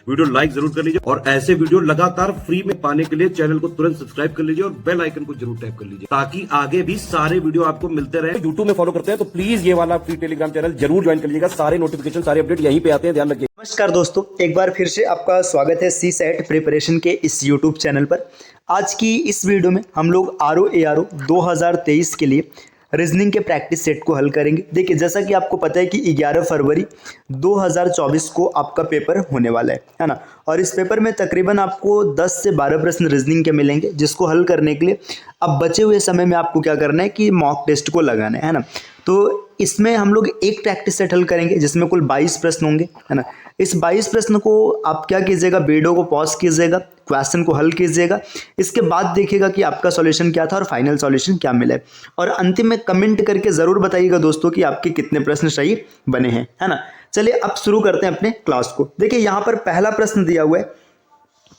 Video like जरूर कर लीजिए और ऐसे वीडियो लगातार फ्री में पाने के लिए चैनल को तुरंत सब्सक्राइब कर लीजिए और बेल आइकन को जरूर टैप कर लीजिए ताकि आगे भी सारे वीडियो आपको मिलते रहे। यूट्यूब में फॉलो करते हैं तो प्लीज ये वाला फ्री टेलीग्राम चैनल जरूर ज्वाइन कर लीजिएगा। सारे नोटिफिकेशन सारे अपडेट यहीं पे आते हैं, ध्यान रखिए। नमस्कार दोस्तों, एक बार फिर से आपका स्वागत है सी सेट प्रिपरेशन के इस यूट्यूब चैनल पर। आज की इस वीडियो में हम लोग RO-ARO 2023 के लिए रीजनिंग के प्रैक्टिस सेट को हल करेंगे। देखिए, जैसा कि आपको पता है कि 11 फरवरी 2024 को आपका पेपर होने वाला है ना। और इस पेपर में तकरीबन आपको 10 से 12 प्रश्न रीजनिंग के मिलेंगे, जिसको हल करने के लिए अब बचे हुए समय में आपको क्या करना है कि मॉक टेस्ट को लगाना है ना। तो इसमें हम लोग एक प्रैक्टिस सेट हल करेंगे जिसमें कुल 22 प्रश्न होंगे, है ना। इस 22 प्रश्न को आप क्या कीजिएगा, वीडियो को पॉज कीजिएगा, क्वेश्चन को हल कीजिएगा, इसके बाद देखिएगा कि आपका सॉल्यूशन क्या था और फाइनल सॉल्यूशन क्या मिला है। और अंतिम में कमेंट करके ज़रूर बताइएगा दोस्तों कि आपके कितने प्रश्न सही बने हैं, है ना। चलिए अब शुरू करते हैं अपने क्लास को। देखिए, यहाँ पर पहला प्रश्न दिया हुआ है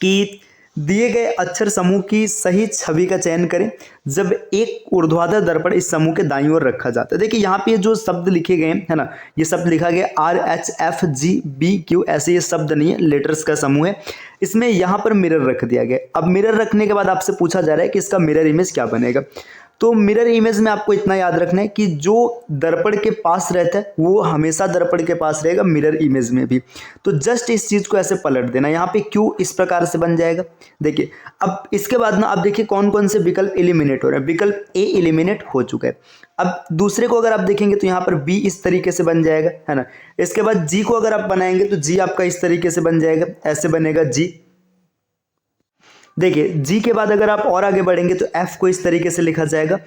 कि दिए गए अक्षर समूह की सही छवि का चयन करें जब एक ऊर्ध्वाधर दर्पण इस समूह के दाईं ओर रखा जाता है। देखिए, यहाँ पे जो शब्द लिखे गए हैं, है ना, ये शब्द लिखा गया RHFGBQ, ऐसे ये शब्द नहीं है, लेटर्स का समूह है। इसमें यहाँ पर मिरर रख दिया गया। अब मिरर रखने के बाद आपसे पूछा जा रहा है कि इसका मिरर इमेज क्या बनेगा। तो मिरर इमेज में आपको इतना याद रखना है कि जो दर्पण के पास रहता है वो हमेशा दर्पण के पास रहेगा, मिरर इमेज में भी। तो जस्ट इस चीज़ को ऐसे पलट देना, यहाँ पे Q इस प्रकार से बन जाएगा। देखिए, अब इसके बाद ना आप देखिए कौन कौन से विकल्प एलिमिनेट हो रहे हैं। विकल्प A एलिमिनेट हो चुका है। अब दूसरे को अगर आप देखेंगे तो यहाँ पर B इस तरीके से बन जाएगा, है ना। इसके बाद G को अगर आप बनाएंगे तो G आपका इस तरीके से बन जाएगा, ऐसे बनेगा G। देखिए, G के बाद अगर आप और आगे बढ़ेंगे तो F को इस तरीके से लिखा जाएगा,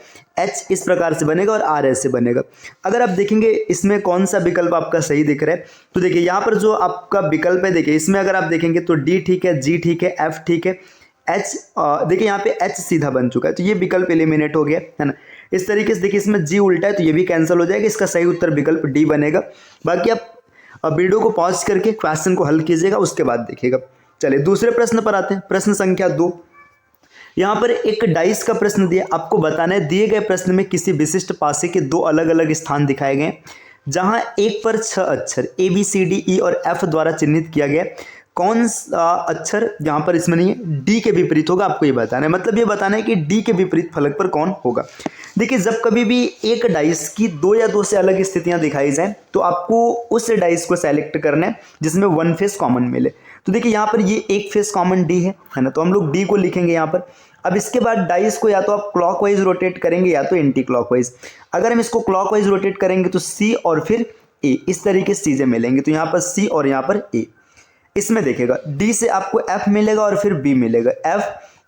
H इस प्रकार से बनेगा और R ऐसे बनेगा। अगर आप देखेंगे इसमें कौन सा विकल्प आपका सही दिख रहा है, तो देखिए यहाँ पर जो आपका विकल्प है, देखिए इसमें अगर आप देखेंगे तो D ठीक है, G ठीक है, F ठीक है, H देखिए यहाँ पे H सीधा बन चुका है, तो ये विकल्प एलिमिनेट हो गया, है ना। इस तरीके से देखिए इसमें G उल्टा है तो ये भी कैंसिल हो जाएगा। इसका सही उत्तर विकल्प D बनेगा। बाकी आप वीडियो को पॉज करके क्वेश्चन को हल कीजिएगा, उसके बाद देखिएगा। चलिए दूसरे प्रश्न पर आते हैं। प्रश्न संख्या 2। यहाँ पर एक डाइस का प्रश्न दिया, आपको बताना है दिए गए प्रश्न में किसी विशिष्ट पासे के दो अलग अलग स्थान दिखाए गए जहां एक पर 6 अक्षर ABCDE और F द्वारा चिन्हित किया गया। कौन सा अक्षर यहाँ पर इसमें नहीं है, D के विपरीत होगा, आपको ये बताना है। मतलब ये बताना है कि D के विपरीत फलक पर कौन होगा। देखिए, जब कभी भी एक डाइस की 2 या 2 से अलग स्थितियां दिखाई जाएं तो आपको उस डाइस को सेलेक्ट करना है जिसमें वन फेस कॉमन मिले। तो देखिए यहाँ पर ये एक फेस कॉमन D है ना, तो हम लोग D को लिखेंगे यहाँ पर। अब इसके बाद डाइस को या तो आप क्लॉकवाइज रोटेट करेंगे या तो एंटी क्लॉकवाइज। अगर हम इसको क्लॉकवाइज रोटेट करेंगे तो C और फिर A इस तरीके से चीजें मिलेंगी। तो यहाँ पर C और यहाँ पर A। इसमें देखिएगा D से आपको F मिलेगा और फिर B मिलेगा, F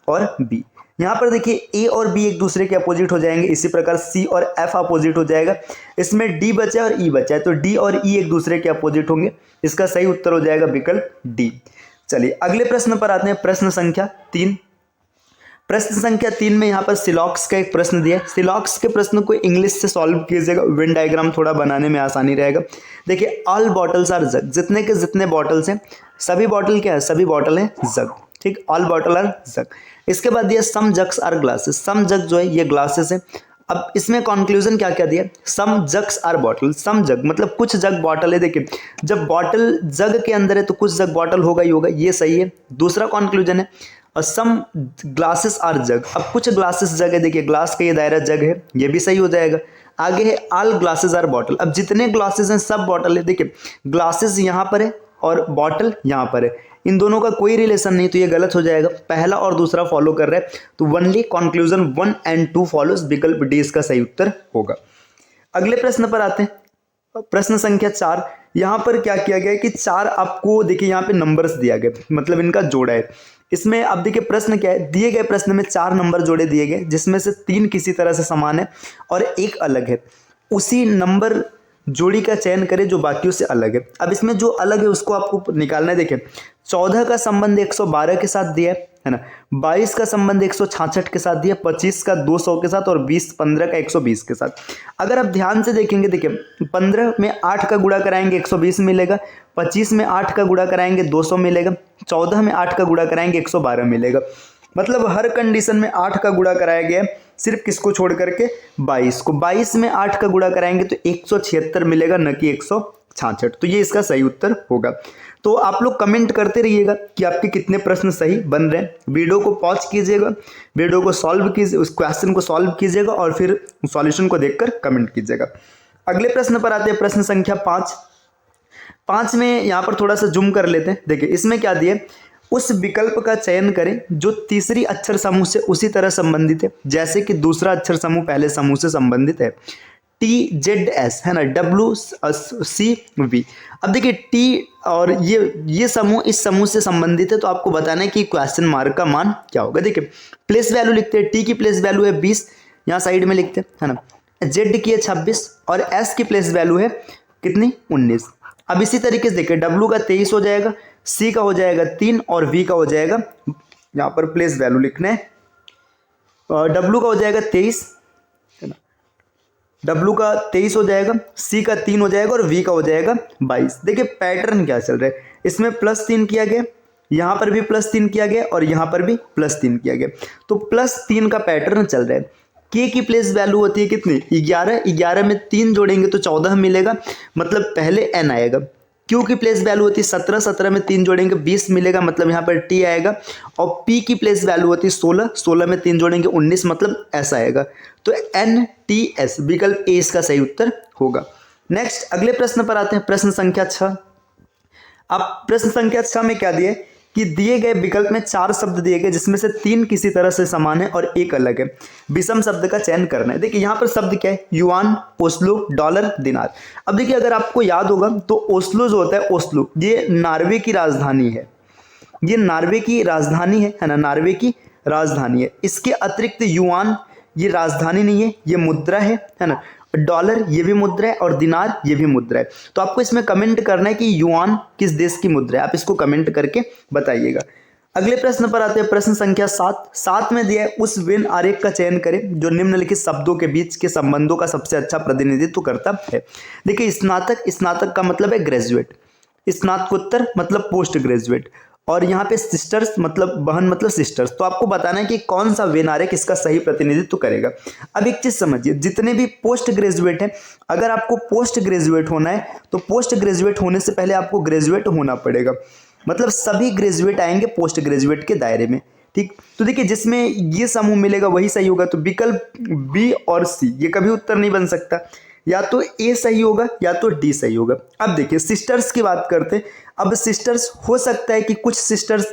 और B। यहाँ पर देखिए A और B एक दूसरे के अपोजिट हो जाएंगे, इसी प्रकार C और F अपोजिट हो जाएगा। इसमें D बचा और E बचा है, तो D और E एक दूसरे के अपोजिट होंगे। इसका सही उत्तर हो जाएगा विकल्प D। चलिए अगले प्रश्न पर आते हैं। प्रश्न संख्या 3। प्रश्न संख्या 3 में यहाँ पर सिलॉक्स का एक प्रश्न दिया है। सिलॉक्स के प्रश्न को इंग्लिश से सॉल्व कीजिएगा, वेन डायग्राम थोड़ा बनाने में आसानी रहेगा। देखिए, ऑल बॉटल्स आर जग, जितने के जितने बॉटल्स हैं सभी बॉटल क्या है, सभी बॉटल हैं जग, ठीक, ऑल बॉटल आर जग। इसके बाद दिया सम जग्स आर ग्लासेस, सम जग जो है ये ग्लासेस है। अब इसमें कंक्लूजन क्या क्या दिया, सम जग्स आर बॉटल, सम जग मतलब कुछ जग बॉटल है। देखिए, जब बॉटल जग के अंदर है तो कुछ जग बॉटल होगा ही होगा, ये सही है। दूसरा कंक्लूजन है सम ग्लासेस आर जग, अब कुछ ग्लासेस जग है। देखिए, ग्लास का ये दायरा जग है, ये भी सही हो जाएगा। आगे है ऑल ग्लासेस आर बॉटल, अब जितने ग्लासेस हैं सब बॉटल है। देखिए, ग्लासेस यहाँ पर है और बॉटल यहाँ पर है, इन दोनों का कोई रिलेशन नहीं, तो ये गलत हो जाएगा। पहला और दूसरा फॉलो कर रहे हैं, तो ओनली कंक्लूजन 1 और 2 फॉलोज, विकल्प D इसका सही उत्तर होगा। अगले प्रश्न पर आते हैं। प्रश्न संख्या 4। यहाँ पर क्या किया गया है कि 4 आपको देखिए यहाँ पे नंबर्स दिया गया, मतलब इनका जोड़ा है। इसमें अब देखिए प्रश्न क्या है, दिए गए प्रश्न में 4 नंबर जोड़े दिए गए जिसमें से 3 किसी तरह से समान है और एक अलग है। उसी नंबर जोड़ी का चयन करें जो बाकियों से अलग है। अब इसमें जो अलग है उसको आपको निकालना है। देखिए, 14 का संबंध 112 के साथ दिया है ना, 22 का संबंध 166 के साथ दिया, 25 का 200 के साथ और 15 का 120 के साथ। अगर आप ध्यान से देखेंगे, देखिए 15 में 8 का गुणा कराएंगे 120 मिलेगा, 25 में 8 का गुणा कराएंगे 200 मिलेगा, 14 में 8 का गुणा कराएंगे 112 मिलेगा। मतलब हर कंडीशन में 8 का गुणा कराया गया, सिर्फ किसको छोड़ करके 22 को। 22 में 8 का गुणा कराएंगे तो 176 मिलेगा, न कि 166। तो ये इसका सही उत्तर होगा। तो आप लोग कमेंट करते रहिएगा कि आपके कितने प्रश्न सही बन रहे हैं। वीडियो को पॉज कीजिएगा, वीडियो को सॉल्व कीजिए, उस क्वेश्चन को सॉल्व कीजिएगा और फिर सॉल्यूशन को देखकर कमेंट कीजिएगा। अगले प्रश्न पर आते हैं, प्रश्न संख्या 5 में यहाँ पर थोड़ा सा जूम कर लेते हैं। देखिए इसमें क्या दिए, उस विकल्प का चयन करें जो तीसरी अक्षर समूह से उसी तरह संबंधित है जैसे कि दूसरा अक्षर समूह पहले समूह से संबंधित है। TZS है ना, WCV। अब देखिए टी और ये समूह इस समूह से संबंधित है, तो आपको बताना है कि क्वेश्चन मार्क का मान क्या होगा। देखिए प्लेस वैल्यू लिखते हैं, टी की प्लेस वैल्यू है 20, यहाँ साइड में लिखते हैं है ना, जेड की है 26 और एस की प्लेस वैल्यू है कितनी 19। अब इसी तरीके से देखिए डब्ल्यू का 23 हो जाएगा, सी का हो जाएगा 3 और वी का हो जाएगा, यहाँ पर प्लेस वैल्यू लिखना है, डब्ल्यू का हो जाएगा 23 है ना, डब्ल्यू का 23 हो जाएगा, सी का 3 हो जाएगा और वी का हो जाएगा 22। देखिए पैटर्न क्या चल रहा है, इसमें +3 किया गया, यहाँ पर भी +3 किया गया और यहाँ पर भी +3 किया गया, तो +3 का पैटर्न चल रहा है। के की प्लेस वैल्यू होती है कितनी 11 में 3 जोड़ेंगे तो 14 मिलेगा, मतलब पहले एन आएगा। क्यू की प्लेस वैल्यू होती है 17 में 3 जोड़ेंगे 20 मिलेगा, मतलब यहाँ पर टी आएगा। और पी की प्लेस वैल्यू होती है 16 में 3 जोड़ेंगे 19, मतलब एस आएगा। तो NTS विकल्प ए इसका सही उत्तर होगा। नेक्स्ट अगले प्रश्न पर आते हैं, प्रश्न संख्या 6। अब प्रश्न संख्या 6 में क्या दिए कि दिए गए विकल्प में 4 शब्द दिए गए जिसमें से 3 किसी तरह से समान है और एक अलग है, विषम शब्द का चयन करना है। देखिए यहाँ पर शब्द क्या है, युआन, ओस्लो, डॉलर, दिनार। अब देखिए अगर आपको याद होगा तो ओस्लो जो होता है, ओस्लो ये नॉर्वे की राजधानी है, ये नॉर्वे की राजधानी है ना, नॉर्वे की राजधानी है। इसके अतिरिक्त युआन ये राजधानी नहीं है, ये मुद्रा है ना, डॉलर ये भी मुद्रा है और दिनार ये भी मुद्रा है। तो आपको इसमें कमेंट करना है कि युआन किस देश की मुद्रा है, आप इसको कमेंट करके बताइएगा। अगले प्रश्न पर आते हैं, प्रश्न संख्या 7 में दिया है उस वेन आरेख का चयन करें जो निम्नलिखित शब्दों के बीच के संबंधों का सबसे अच्छा प्रतिनिधित्व करता है। देखिए स्नातक का मतलब है ग्रेजुएट, स्नातकोत्तर मतलब पोस्ट ग्रेजुएट, और यहाँ पे सिस्टर्स मतलब बहन मतलब सिस्टर्स। तो आपको बताना है कि कौन सा वेन आरेख इसका सही प्रतिनिधित्व करेगा। अब एक चीज समझिए, जितने भी पोस्ट ग्रेजुएट हैं, अगर आपको पोस्ट ग्रेजुएट होना है तो पोस्ट ग्रेजुएट होने से पहले आपको ग्रेजुएट होना पड़ेगा, मतलब सभी ग्रेजुएट आएंगे पोस्ट ग्रेजुएट के दायरे में। ठीक, तो देखिए जिसमें ये समूह मिलेगा वही सही होगा। तो विकल्प बी और सी ये कभी उत्तर नहीं बन सकता, या तो ए सही होगा या तो डी सही होगा। अब देखिए सिस्टर्स की बात करते हैं। अब सिस्टर्स हो सकता है कि कुछ सिस्टर्स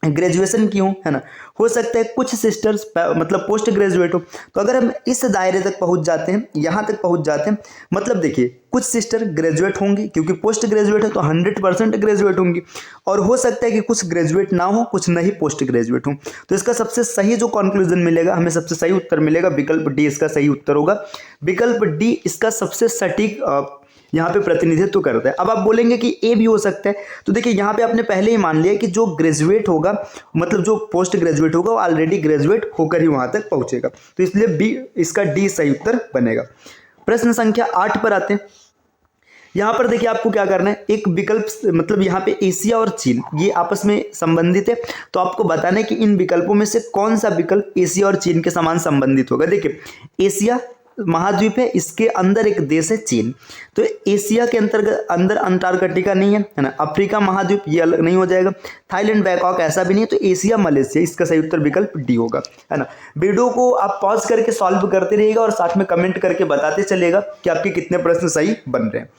ग्रेजुएशन की हो, है ना, हो सकता है कुछ सिस्टर्स मतलब पोस्ट ग्रेजुएट हो। तो अगर हम इस दायरे तक पहुंच जाते हैं, यहाँ तक पहुंच जाते हैं, मतलब देखिए कुछ सिस्टर ग्रेजुएट होंगी क्योंकि पोस्ट ग्रेजुएट है तो 100% ग्रेजुएट होंगी, और हो सकता है कि कुछ ग्रेजुएट ना हो, कुछ नहीं पोस्ट ग्रेजुएट हो। तो इसका सबसे सही जो कंक्लूजन मिलेगा, हमें सबसे सही उत्तर मिलेगा विकल्प डी इसका सही उत्तर होगा। विकल्प डी इसका सबसे सटीक यहाँ पे प्रतिनिधित्व करता है। अब आप बोलेंगे कि ए भी हो सकता है, तो देखिए यहाँ पे आपने पहले ही मान लिया कि जो ग्रेजुएट होगा मतलब जो पोस्ट ग्रेजुएट होगा वो ऑलरेडी ग्रेजुएट होकर ही वहां तक पहुंचेगा, तो इसलिए बी इसका डी सही उत्तर बनेगा। प्रश्न संख्या 8 पर आते हैं। यहाँ पर देखिए आपको क्या करना है, एक विकल्प मतलब यहाँ पे एशिया और चीन ये आपस में संबंधित है, तो आपको बताना है कि इन विकल्पों में से कौन सा विकल्प एशिया और चीन के समान संबंधित होगा। देखिए एशिया महाद्वीप है, इसके अंदर एक देश है चीन, तो एशिया के अंदर अंटार्कटिका नहीं है ना, अफ्रीका महाद्वीप ये अलग नहीं हो जाएगा, थाईलैंड बैंकॉक ऐसा भी नहीं है, तो एशिया मलेशिया इसका सही उत्तर विकल्प डी होगा, है ना। वीडियो को आप पॉज करके सॉल्व करते रहिएगा और साथ में कमेंट करके बताते चलेगा कि आपके कितने प्रश्न सही बन रहे हैं।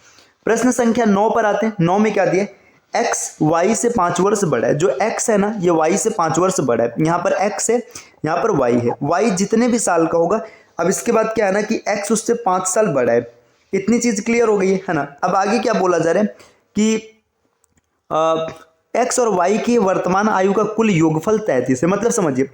प्रश्न संख्या 9 पर आते हैं। 9 में क्या दिया, x y से 5 वर्ष बड़ा है। जो x है ना ये y से 5 वर्ष बड़ा है, यहाँ पर x है यहाँ पर y है, y जितने भी साल का होगा। अब इसके बाद क्या है ना कि x उससे 5 साल बड़ा है, इतनी चीज क्लियर हो गई है ना। अब आगे क्या बोला जा रहा है कि x और y की वर्तमान आयु का कुल योगफल 33 है। मतलब समझिए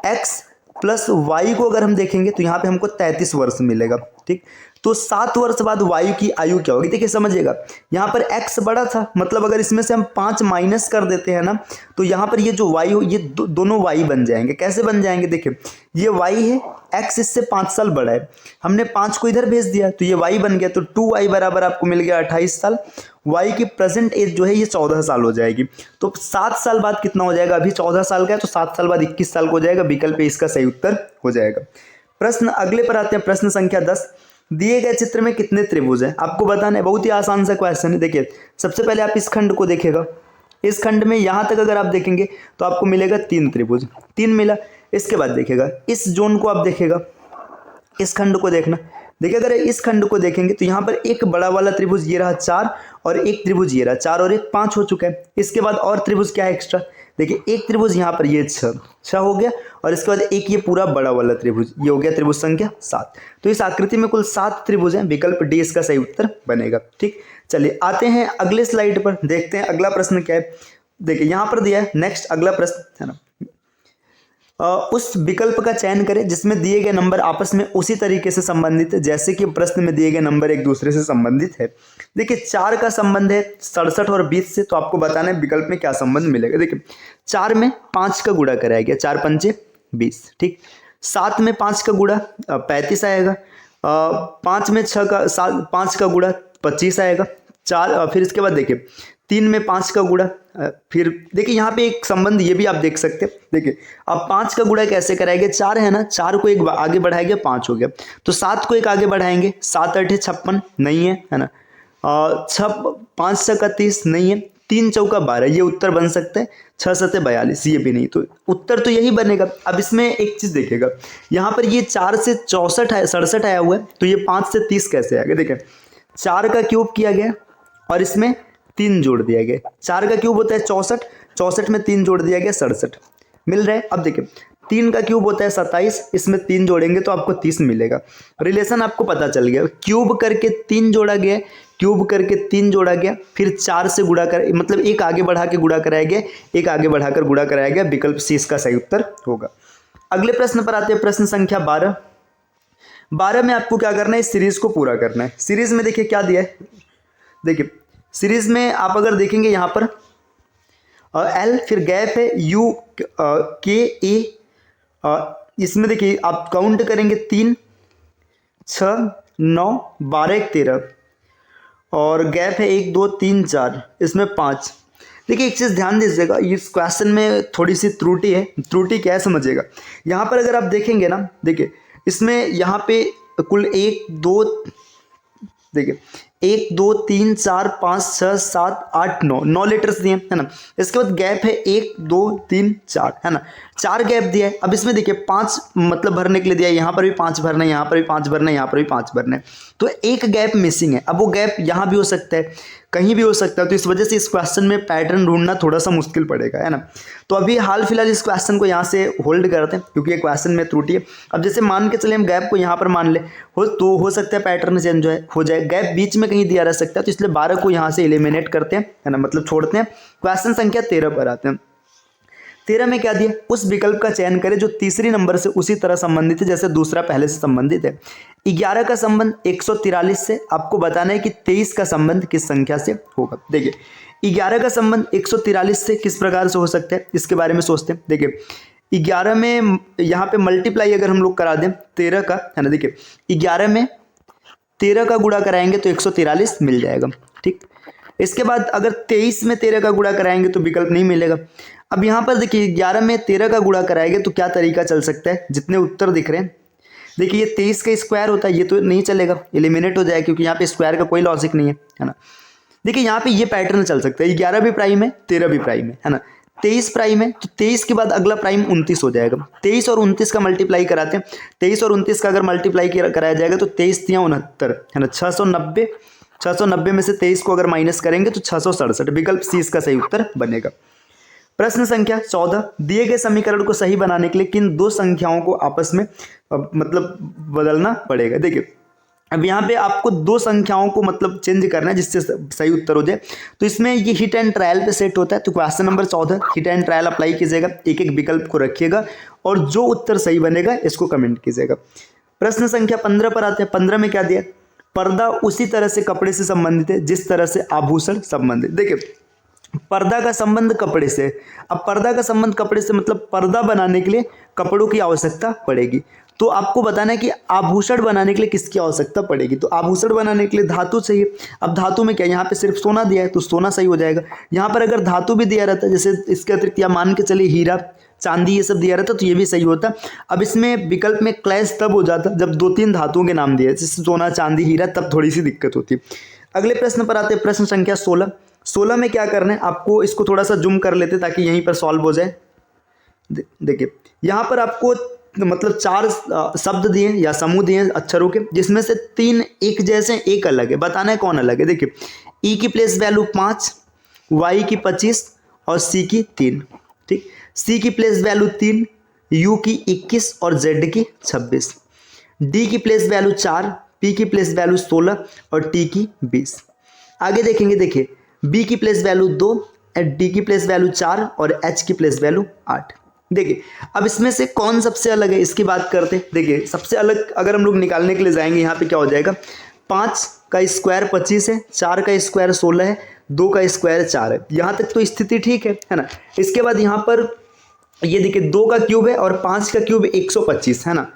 x प्लस y को अगर हम देखेंगे तो यहाँ पे हमको 33 वर्ष मिलेगा। ठीक, तो 7 वर्ष बाद y की आयु क्या होगी, देखिए समझिएगा, यहाँ पर x बड़ा था, मतलब अगर इसमें से हम 5 माइनस कर देते हैं ना तो यहाँ पर ये जो y हो ये दोनों y बन जाएंगे। कैसे बन जाएंगे, देखिए ये y है, x इससे 5 साल बड़ा है, हमने 5 को इधर भेज दिया तो ये y बन गया, तो 2y बराबर आपको मिल गया 28 साल। y की प्रेजेंट एज जो है ये 14 साल हो जाएगी। तो 7 साल बाद कितना हो जाएगा, अभी 14 साल का है तो 7 साल बाद 21 साल का हो जाएगा। विकल्प इसका सही उत्तर हो जाएगा। प्रश्न अगले पर आते हैं, प्रश्न संख्या 10। दिए गए चित्र में कितने त्रिभुज हैं आपको बताना है। बहुत ही आसान सा क्वेश्चन है। देखिए सबसे पहले आप इस खंड को देखिएगा, इस खंड में यहाँ तक अगर आप देखेंगे तो आपको मिलेगा 3 त्रिभुज, 3 मिला। इसके बाद देखिएगा इस जोन को आप देखिएगा, इस खंड को देखना। देखिए अगर इस खंड को देखेंगे तो यहाँ पर एक बड़ा वाला त्रिभुज ये रहा 4 और एक त्रिभुज ये रहा 4 और 1 5 हो चुका है। इसके बाद और त्रिभुज क्या है एक्स्ट्रा, देखिए एक त्रिभुज यहाँ पर ये 6 हो गया और इसके बाद एक ये पूरा बड़ा वाला त्रिभुज, ये हो गया त्रिभुज संख्या 7। तो इस आकृति में कुल 7 त्रिभुज हैं, विकल्प डी इसका सही उत्तर बनेगा। ठीक, चलिए आते हैं अगले स्लाइड पर, देखते हैं अगला प्रश्न क्या है। देखिए यहाँ पर दिया है नेक्स्ट अगला प्रश्न है ना, उस विकल्प का चयन करें जिसमें दिए गए नंबर आपस में उसी तरीके से संबंधित है जैसे कि प्रश्न में दिए गए नंबर एक दूसरे से संबंधित है। देखिए 4 का संबंध है 67 और 20 से, तो आपको बताना है विकल्प में क्या संबंध मिलेगा। देखिए 4 में 5 का गुणा कराया गया, 4 पंचे 20। ठीक, 7 में 5 का गुणा 35 आएगा, 5 में 5 का गुणा 25 आएगा, 4 फिर इसके बाद देखिए 3 में 5 का गुणा, फिर देखिए यहाँ पे एक संबंध ये भी आप देख सकते हैं। देखिए अब 5 का गुणा कैसे कराएंगे, 4 है ना, 4 को एक आगे बढ़ाएंगे 5 हो गया, तो 7 को एक आगे बढ़ाएंगे, 7 8 56 नहीं है ना, 5 6 30 नहीं है, 3 चौका 12 ये उत्तर बन सकता है, 6 7 42 ये भी नहीं, तो उत्तर तो यही बनेगा। अब इसमें एक चीज देखिएगा, यहाँ पर ये 4 से 67 आया हुआ है, तो ये 5 से 30 कैसे आ गया। देखिए 4 का क्यूब किया गया और इसमें 3 जोड़ दिया गया, 4 का क्यूब होता है 64, 64 में 3 जोड़ दिया गया 67 मिल रहा है। अब देखिए 3 का क्यूब होता है 27, इसमें 3 जोड़ेंगे तो आपको 30 मिलेगा। रिलेशन आपको पता चल गया, क्यूब करके 3 जोड़ा गया, क्यूब करके 3 जोड़ा गया, फिर 4 से गुणा कर, मतलब एक आगे बढ़ा के गुणा कराया गया, एक आगे बढ़ाकर गुणा कराया गया, विकल्प सी इसका सही उत्तर होगा। अगले प्रश्न पर आते हैं, प्रश्न संख्या 12 में आपको क्या करना है, इस सीरीज को पूरा करना है। सीरीज में देखिए क्या दिया है, देखिए सीरीज में आप अगर देखेंगे यहाँ पर एल फिर गैप है यू के ए, इसमें देखिए आप काउंट करेंगे 3 6 9 12 1 13 और गैप है 1 2 3 4, इसमें 5। देखिए एक चीज़ ध्यान दीजिएगा, इस क्वेश्चन में थोड़ी सी त्रुटि है। त्रुटि क्या है समझिएगा, यहाँ पर अगर आप देखेंगे ना, देखिए इसमें यहाँ पे कुल 1 2 देखिए 1 2 3 4 5 6 7 8 9 लेटर्स दिए है ना। इसके बाद गैप है 1 2 3 4 है ना, 4 गैप दिया है। अब इसमें देखिए 5 मतलब भरने के लिए दिया है, यहाँ पर भी 5 भरना है, यहाँ पर भी 5 भरना है, यहाँ पर भी 5 भरना है, तो एक गैप मिसिंग है। अब वो गैप यहाँ भी हो सकता है, कहीं भी हो सकता है, तो इस वजह से इस क्वेश्चन में पैटर्न ढूंढना थोड़ा सा मुश्किल पड़ेगा है ना। तो अभी हाल फिलहाल इस क्वेश्चन को यहाँ से होल्ड करते हैं क्योंकि ये क्वेश्चन में त्रुटि है। अब जैसे मान के चले हम गैप को यहाँ पर मान ले तो हो सकता है पैटर्न चेंज हो जाए, गैप बीच में कहीं दिया रह सकता है, तो इसलिए 12 को यहाँ से एलिमिनेट करते हैं है ना, मतलब छोड़ते हैं। क्वेश्चन संख्या 13 पर आते हैं। 13 में क्या दिया, उस विकल्प का चयन करें जो तीसरी नंबर से उसी तरह संबंधित है जैसे दूसरा पहले से संबंधित है। 11 का संबंध 143 से, आपको बताना है कि 23 का संबंध किस संख्या से होगा। देखिए 11 का संबंध 143 से किस प्रकार से हो सकता है, इसके बारे में सोचते हैं। देखिए 11 में यहाँ पे मल्टीप्लाई अगर हम लोग करा दें 13 का है ना, देखिए 11 में 13 का गुणा कराएंगे तो 143 मिल जाएगा। ठीक, इसके बाद अगर 23 में 13 का गुणा कराएंगे तो विकल्प नहीं मिलेगा। अब यहाँ पर देखिए 11 में 13 का गुणा कराएंगे तो क्या तरीका चल सकता है, जितने उत्तर दिख रहे हैं देखिए ये 23 का स्क्वायर होता है, ये तो नहीं चलेगा, एलिमिनेट हो जाएगा क्योंकि यहाँ पे स्क्वायर का कोई लॉजिक नहीं है ना। देखिए यहाँ पे ये पैटर्न चल सकता है, 11 भी प्राइम है 13 भी प्राइम है ना, 23 प्राइम है तो 23 के बाद अगला प्राइम 29 हो जाएगा। 23 और 29 का मल्टीप्लाई कराते हैं, 23 और 29 का अगर मल्टीप्लाई कराया जाएगा तो 23 3 69 है ना, 690 में से 23 को अगर माइनस करेंगे तो 667, विकल्प सी इसका सही उत्तर बनेगा। प्रश्न संख्या 14, दिए गए समीकरण को सही बनाने के लिए किन 2 संख्याओं को आपस में मतलब बदलना पड़ेगा। देखिए अब यहाँ पे आपको 2 संख्याओं को मतलब चेंज करना है जिससे सही उत्तर हो जाए, तो इसमें ये हिट एंड ट्रायल पे सेट होता है। तो question number 14 hit and trial apply कीजिएगा, एक एक विकल्प को रखिएगा और जो उत्तर सही बनेगा इसको कमेंट कीजिएगा। प्रश्न संख्या 15 पर आते हैं। 15 में क्या दिया, पर्दा उसी तरह से कपड़े से संबंधित है जिस तरह से आभूषण संबंधित। देखिए पर्दा का संबंध कपड़े से, अब पर्दा का संबंध कपड़े से मतलब पर्दा बनाने के लिए कपड़ों की आवश्यकता पड़ेगी, तो आपको बताना है कि आभूषण बनाने के लिए किसकी आवश्यकता पड़ेगी। तो आभूषण बनाने के लिए धातु चाहिए। अब धातु में क्या, यहाँ पे सिर्फ सोना दिया है तो सोना सही हो जाएगा। यहाँ पर अगर धातु भी दिया रहता है, जैसे इसके अतिरिक्त या मान के चलिए हीरा चांदी ये सब दिया रहता तो ये भी सही होता। अब इसमें विकल्प में क्लैश तब हो जाता जब 2-3 धातुओं के नाम दिए, जैसे सोना चांदी हीरा, तब थोड़ी सी दिक्कत होती। अगले प्रश्न पर आते हैं, प्रश्न संख्या 16। 16 में क्या करना है आपको, इसको थोड़ा सा जूम कर लेते ताकि यहीं पर सॉल्व हो जाए। देखिए यहाँ पर आपको मतलब 4 शब्द दिए या समूह दिए अक्षरों के, जिसमें से 3 एक जैसे एक अलग है। बताना है कौन अलग है। देखिए ई की प्लेस वैल्यू 5, वाई की 25 और सी की 3। ठीक, सी की प्लेस वैल्यू 3, यू की 21 और जेड की 26। डी की प्लेस वैल्यू 4, पी की प्लेस वैल्यू 16 और टी की 20। आगे देखेंगे, देखिए बी की प्लेस वैल्यू 2, डी की प्लेस वैल्यू 4 और एच की प्लेस वैल्यू 8। देखिए अब इसमें से कौन सबसे अलग है इसकी बात करते हैं। देखिए सबसे अलग अगर हम लोग निकालने के लिए जाएंगे, यहाँ पे क्या हो जाएगा, 5 का स्क्वायर 25 है, 4 का स्क्वायर 16 है, 2 का स्क्वायर 4 है। यहाँ तक तो स्थिति ठीक है ना। इसके बाद यहाँ पर ये देखिए 2 का क्यूब है और 5 का क्यूब 125 है ना।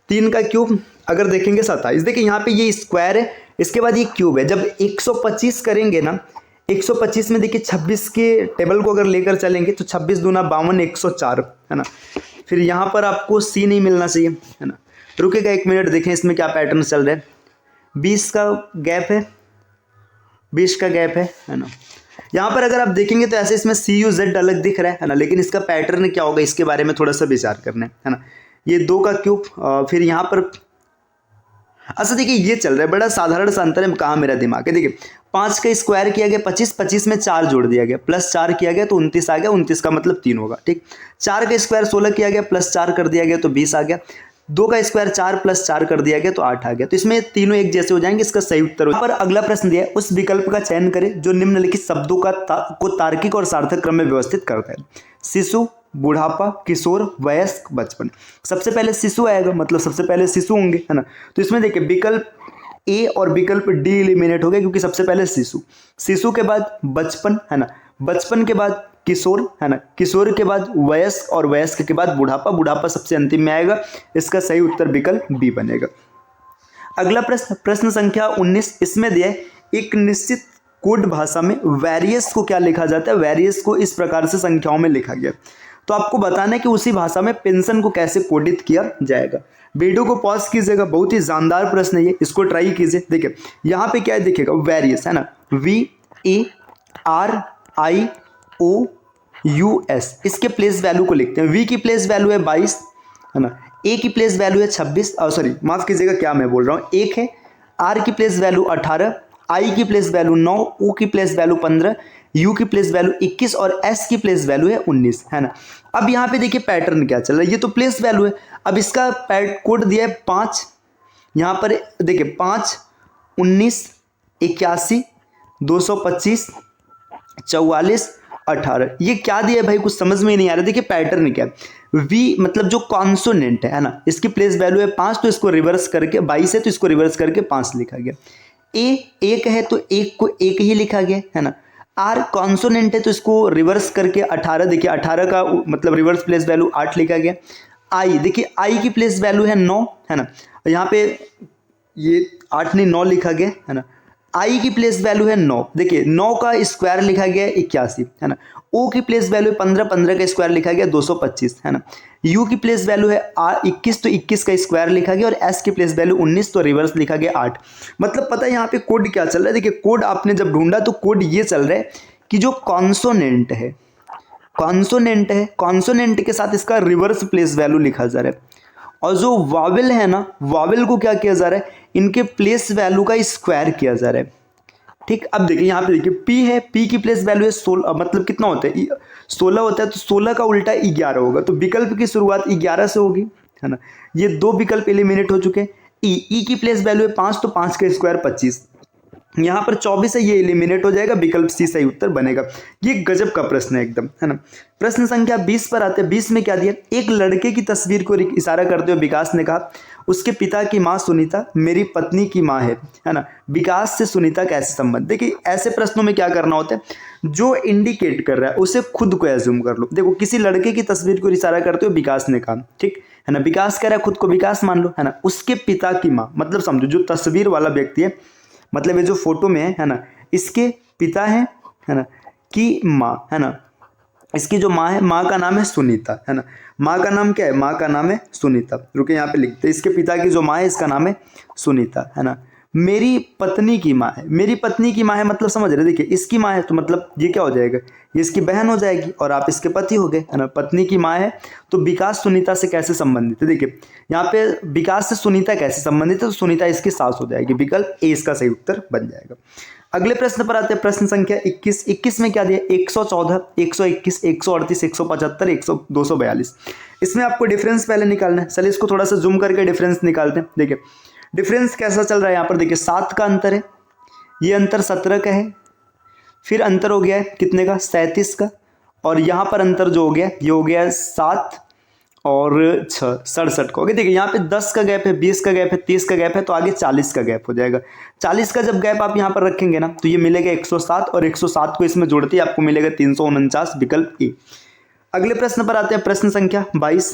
3 का क्यूब अगर देखेंगे 27। देखिए यहाँ पे ये स्क्वायर है, इसके बाद ये क्यूब है। जब 125 करेंगे ना, 125 में देखिए 26 के टेबल को अगर लेकर चलेंगे तो 26 दूना 52, 104 है ना। फिर यहाँ पर आपको सी नहीं मिलना चाहिए है ना। रुकेगा 1 मिनट, देखें इसमें क्या पैटर्न चल रहा है। 20 का गैप है, 20 का गैप है ना। यहाँ पर अगर आप देखेंगे तो ऐसे इसमें सी यू जेड अलग दिख रहा है ना, लेकिन इसका पैटर्न क्या होगा इसके बारे में थोड़ा सा विचार करना है ना। ये 2 का क्यूब, फिर यहाँ पर अच्छा देखिए ये चल रहा है, बड़ा साधारण सा अंतर है, कहाँ मेरा दिमाग है। देखिए 5 का स्क्वायर किया गया 25, 25 में 4 जोड़ दिया गया, प्लस 4 किया गया तो 29 आ गया, 29 का मतलब 3 होगा। ठीक, 4 का स्क्वायर 16 किया गया, प्लस 4 कर दिया गया तो 20 आ गया। 2 का स्क्वायर 4 प्लस 4 कर दिया गया तो 8 आ गया। तो इसमें तीनों एक जैसे हो जाएंगे, इसका सही उत्तर हो। पर अगला प्रश्न दिया है, उस विकल्प का चयन करें जो निम्नलिखित शब्दों को तार्किक और सार्थक क्रम में व्यवस्थित करता है। शिशु, बुढ़ापा, किशोर, वयस्क, बचपन। सबसे पहले शिशु आएगा, मतलब सबसे पहले शिशु होंगे है ना। तो इसमें देखिए विकल्प ए और विकल्प डी एलिमिनेट हो गए, क्योंकि सबसे पहले शिशु, शिशु के बाद बचपन है ना, बचपन के बाद किशोर है ना, किशोर के बाद वयस्क और वयस्क के बाद बुढ़ापा, बुढ़ापा सबसे अंतिम में आएगा। इसका सही उत्तर विकल्प बी बनेगा। अगला प्रश्न, प्रश्न संख्या 19। इसमें दिया है एक निश्चित कोड भाषा में वेरियस को क्या लिखा जाता है। वेरियस को इस प्रकार से संख्याओं में लिखा गया, तो आपको बताना है कि उसी भाषा में पेंशन को कैसे कोडित किया जाएगा। वीडियो को पॉज कीजिएगा, बहुत ही शानदार प्रश्न है ये, इसको ट्राई कीजिए। देखिए यहाँ पे क्या है देखिएगा, वेरियस है ना, VARIOUS, इसके प्लेस वैल्यू को लिखते हैं। V की प्लेस वैल्यू है 22 है ना, A की प्लेस वैल्यू है 26, सॉरी माफ कीजिएगा क्या मैं बोल रहा हूँ, 1 है। R की प्लेस वैल्यू 18, I की प्लेस वैल्यू 9, O की प्लेस वैल्यू 15, U की प्लेस वैल्यू 21 और S की प्लेस वैल्यू है 19 है ना। अब यहाँ पे देखिए पैटर्न क्या चल रहा है, ये तो प्लेस वैल्यू है। अब इसका कोड दिया है 5, यहाँ पर देखिए 5, 19, 81, 225, 44, 18। ये क्या दिया है भाई, कुछ समझ में ही नहीं आ रहा। देखिए पैटर्न क्या है, V मतलब जो कॉन्सोनेंट है ना, इसकी प्लेस वैल्यू है 5, तो इसको रिवर्स करके 22 है तो इसको रिवर्स करके 5 लिखा गया। A 1 है तो 1 को 1 ही लिखा गया है ना। R कॉन्सोनेंट है तो इसको रिवर्स करके 18, देखिए 18 का मतलब रिवर्स प्लेस वैल्यू 8 लिखा गया। I देखिए I की प्लेस वैल्यू है 9 है ना, यहाँ पे ये 8 नहीं 9 लिखा गया है ना। I की प्लेस वैल्यू है 9, देखिए 9 का स्क्वायर लिखा गया 81 है ना। O की प्लेस वैल्यू 15, 15 का स्क्वायर लिखा गया 225 है ना। U की प्लेस वैल्यू है 21, तो 21 का स्क्वायर लिखा गया और S की प्लेस वैल्यू 19, तो रिवर्स लिखा गया 8। मतलब पता है यहाँ पे कोड क्या चल रहा है। देखिए कोड आपने जब ढूंढा तो कोड ये चल रहा है कि जो कॉन्सोनेंट है, कॉन्सोनेंट है, कॉन्सोनेंट के साथ इसका रिवर्स प्लेस वैल्यू लिखा जा रहा है, और जो वावेल है ना, वावेल को क्या किया जा रहा है, इनके प्लेस वैल्यू का स्क्वायर किया जा रहा है। ठीक, अब देखिए यहाँ पे देखिए P है, P की प्लेस वैल्यू है 16, मतलब कितना होता है 16 होता है, तो 16 का उल्टा 11 होगा, तो विकल्प की शुरुआत 11 से होगी है ना। ये 2 विकल्प एलिमिनेट हो चुके हैं। E की प्लेस वैल्यू है 5, तो 5 का स्क्वायर 25, यहाँ पर 24 है, ये एलिमिनेट हो जाएगा, विकल्प सी सही उत्तर बनेगा। ये गजब का प्रश्न है एकदम, है ना। प्रश्न संख्या 20 पर आते हैं। 20 में क्या दिया, एक लड़के की तस्वीर को इशारा करते हुए विकास ने कहा, उसके पिता की माँ सुनीता मेरी पत्नी की माँ है ना। विकास से सुनीता कैसे संबंध। देखिए ऐसे प्रश्नों में क्या करना होता है, जो इंडिकेट कर रहा है उसे खुद को एज्यूम कर लो। देखो किसी लड़के की तस्वीर को इशारा करते हुए विकास ने कहा, ठीक है ना, विकास कह रहा है, खुद को विकास मान लो, है ना। उसके पिता की माँ मतलब समझो जो तस्वीर वाला व्यक्ति है, मतलब ये जो फोटो में है ना, इसके पिता है ना, की माँ, है ना। इसकी जो माँ है, माँ का नाम है सुनीता, है ना। माँ का नाम क्या है, माँ का नाम है सुनीता। रुके यहाँ पे लिखते हैं, इसके पिता की जो माँ है इसका नाम है सुनीता, है ना। मेरी पत्नी की माँ है, मेरी पत्नी की माँ है मतलब समझ रहे, देखिए इसकी माँ है तो मतलब ये क्या हो जाएगा, ये इसकी बहन हो जाएगी और आप इसके पति हो गए, है ना। पत्नी की माँ है तो विकास सुनीता से कैसे संबंधित है, देखिए यहाँ पे विकास से सुनीता कैसे संबंधित है, तो सुनीता इसकी सास हो जाएगी, विकल्प ए इसका सही उत्तर बन जाएगा। अगले प्रश्न पर आते हैं, प्रश्न संख्या 21। 21 में क्या दिया, 114, 121, 138, 175, 242। इसमें आपको डिफरेंस पहले निकालना है। चलिए इसको थोड़ा सा जूम करके डिफरेंस निकालते हैं। देखिए डिफरेंस कैसा चल रहा है यहाँ पर, देखिए 7 का अंतर है, ये अंतर 17 का है, फिर अंतर हो गया है कितने का, 37 का, और यहाँ पर अंतर जो हो गया ये हो गया 7 और 6, 67 का हो गया। देखिए यहाँ पे 10 का गैप है, 20 का गैप है, 30 का गैप है, तो आगे 40 का गैप हो जाएगा। 40 का जब गैप आप यहाँ पर रखेंगे ना तो ये मिलेगा 107, और 107 को इसमें जोड़ते ही आपको मिलेगा 349, विकल्प ए। अगले प्रश्न पर आते हैं, प्रश्न संख्या 22।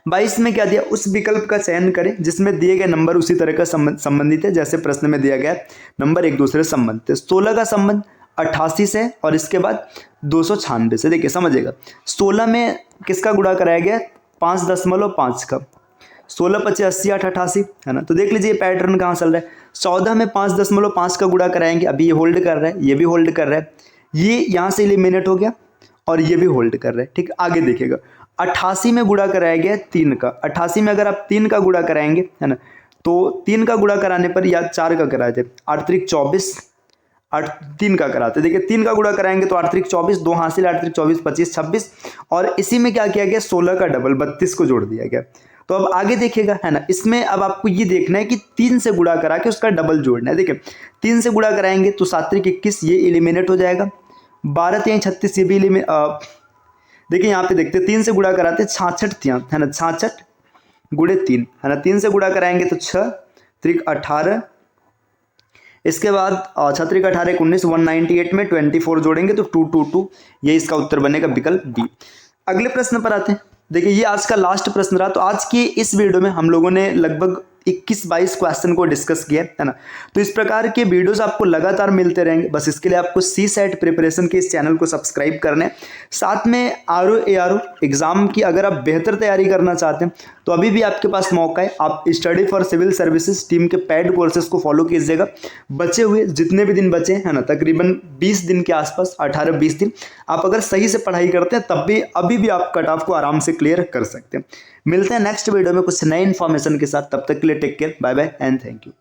22 में क्या दिया, उस विकल्प का चयन करें जिसमें दिए गए नंबर उसी तरह का संबंधित है जैसे प्रश्न में दिया गया नंबर एक दूसरे से संबंधित है। 16 का संबंध 88 से और इसके बाद 296 से। देखिए समझिएगा, 16 में किसका गुणा कराया गया, 5.5 का, 16 × 25 80 8 88, है ना। तो देख लीजिए पैटर्न कहाँ चल रहा है। 14 में 5.5 का गुणा कराएंगे, अभी ये होल्ड कर रहा है, ये भी होल्ड कर रहा है, ये यहाँ से एलिमिनेट हो गया और ये भी होल्ड कर रहा है, ठीक। आगे देखिएगा 88 में गुणा कराया गया 3 का। 88 में अगर आप 3 का गुणा कराएंगे, है ना, तो 3 का गुणा कराने पर या 4 का कराए थे, 8 × 24, 3 का कराते। देखिए 3 का गुणा कराएंगे तो 8 × 24, 2 हासिल, 8 × 24 25 26, और इसी में क्या किया गया, 16 का डबल 32 को जोड़ दिया गया। तो अब आगे देखिएगा, है ना, इसमें अब आपको ये देखना है कि 3 से गुणा करा के उसका डबल जोड़ना है। देखिए 3 से गुणा कराएंगे तो 7 × 21, ये एलिमिनेट हो जाएगा, 12 × 36, ये भी देखिए यहाँ पे देखते 3 से गुणा कराते 66, है ना, 66 × 3, है ना। 3 से गुणा कराएंगे तो 6 × 18, इसके बाद 6 × 18 19, 198 में 24 जोड़ेंगे तो 222, ये इसका उत्तर बनेगा, विकल्प बी। अगले प्रश्न पर आते हैं। देखिए ये आज का लास्ट प्रश्न रहा। तो आज की इस वीडियो में हम लोगों ने लगभग 21-22 क्वेश्चन को डिस्कस किया, है ना। तो इस प्रकार के वीडियोस आपको लगातार मिलते रहेंगे। बस इसके लिए आपको सी सेट प्रिपरेशन के इस चैनल को सब्सक्राइब करना है। साथ में आरओ एआरओ एग्जाम की अगर आप बेहतर तैयारी करना चाहते हैं तो अभी भी आपके पास मौका है। आप study for civil services team के पेड कोर्सेज को फॉलो कीजिएगा। बचे हुए जितने भी दिन बचे हैं, है ना, तकरीबन 20 दिन के आसपास, 18-20 दिन, आप अगर सही से पढ़ाई करते हैं तब भी अभी भी आप कट ऑफ को आराम से क्लियर कर सकते हैं। मिलते हैं नेक्स्ट वीडियो में कुछ नए इन्फॉर्मेशन के साथ। तब तक के लिए take care, bye bye and thank you.